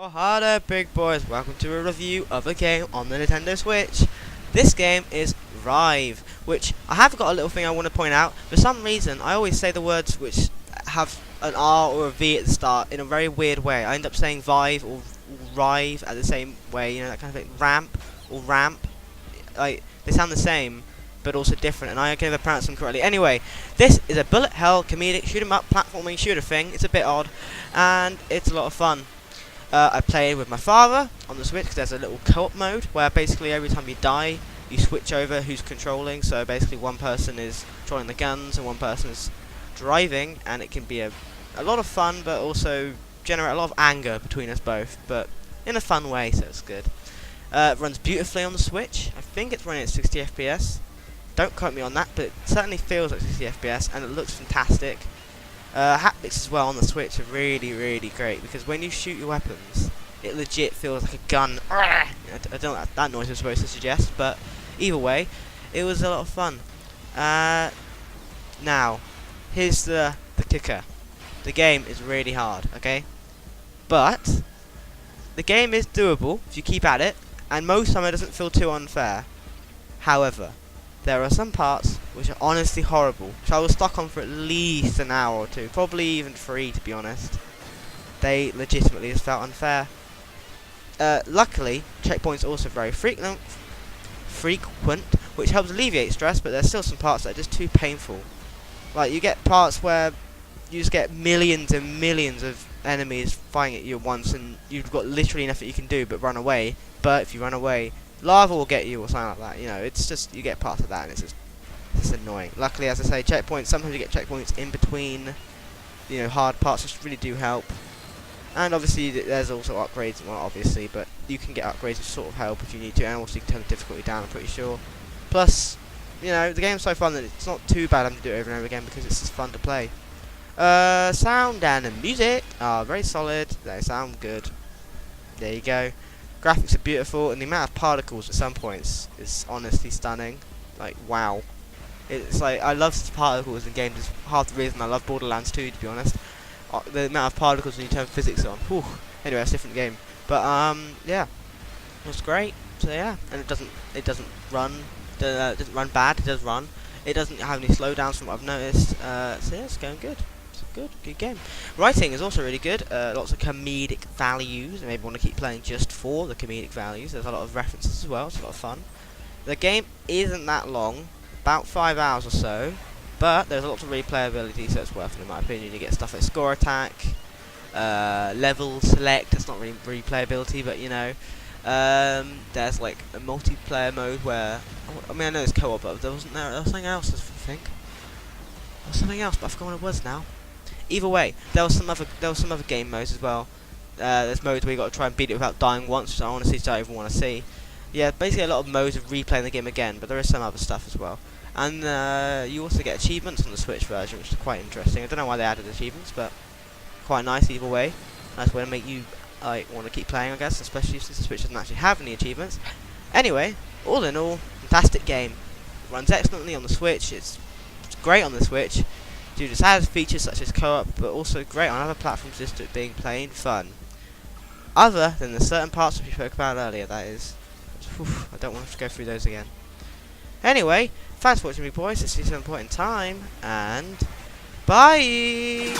Oh hi there big boys, welcome to a review of a game on the Nintendo Switch. This game is Rive, which I have got a little thing I want to point out. For some reason I always say the words which have an R or a V at the start in a very weird way. I end up saying Vive or Rive at the same way, you know, that kind of thing. Ramp or Ramp. Like, they sound the same but also different, and I can never pronounce them correctly. Anyway, this is a bullet hell comedic shoot 'em up platforming shooter thing. It's a bit odd and it's a lot of fun. I played with my father on the Switch because there's a little co-op mode where basically every time you die, you switch over who's controlling. So basically one person is controlling the guns and one person is driving, and it can be a lot of fun, but also generate a lot of anger between us both, but in a fun way, so it's good. It runs beautifully on the Switch. I think it's running at 60 FPS. Don't quote me on that, but it certainly feels like 60 FPS, and it looks fantastic. Haptics as well on the Switch are really, really great, because when you shoot your weapons, it legit feels like a gun. I don't know what that noise was supposed to suggest, but either way, it was a lot of fun. Now, here's the kicker. The game is really hard, okay? But the game is doable if you keep at it, and most of the time it doesn't feel too unfair. However, there are some parts which are honestly horrible, which I was stuck on for at least an hour or two, probably even 3 to be honest. They legitimately just felt unfair. Luckily, checkpoints are also very frequent, which helps alleviate stress, but there's still some parts that are just too painful. Like, you get parts where you just get millions and millions of enemies fighting at you at once, and you've got literally nothing you can do but run away. But if you run away, lava will get you or something like that. You know, it's just, you get parts of that and it's just annoying. Luckily, as I say, checkpoints, sometimes you get checkpoints in between, you know, hard parts, which really do help. And obviously there's also upgrades, well obviously, but you can get upgrades which sort of help if you need to, and also you can turn the difficulty down, I'm pretty sure. Plus, you know, the game's so fun that it's not too bad having to do it over and over again, because it's just fun to play. Sound and music are very solid, they sound good. There you go. Graphics are beautiful, and the amount of particles at some points is honestly stunning. Like, wow. It's like, I love particles in games. It's half the reason I love Borderlands 2, to be honest. The amount of particles when you turn physics on. Whew. Anyway, it's a different game. But, yeah. It was great. So, yeah. And it doesn't run bad. It does run. It doesn't have any slowdowns from what I've noticed. So, yeah, it's going good. Good game. Writing is also really good. Lots of comedic values. I maybe want to keep playing just for the comedic values. There's a lot of references as well. It's a lot of fun. The game isn't that long, about 5 hours or so, but there's lots of replayability, so it's worth it in my opinion. You get stuff like score attack, level select. It's not really replayability, but you know, there's like a multiplayer mode where, I mean, I know it's co-op, but there was something else. I think there was something else, but I forgot what it was now. Either way, there was some other game modes as well. There's modes where you got to try and beat it without dying once, which I honestly don't even want to see. Yeah, basically a lot of modes of replaying the game again, but there is some other stuff as well. And you also get achievements on the Switch version, which is quite interesting. I don't know why they added achievements, but quite nice either way. Nice way to make you want to keep playing, I guess, especially since the Switch doesn't actually have any achievements. Anyway, all in all, fantastic game. It runs excellently on the Switch. It's great on the Switch due to its added features such as co-op, but also great on other platforms just it being plain fun. Other than the certain parts which we spoke about earlier, that is. I don't want to go through those again. Anyway, thanks for watching me, boys. Let's see some point in time, and bye!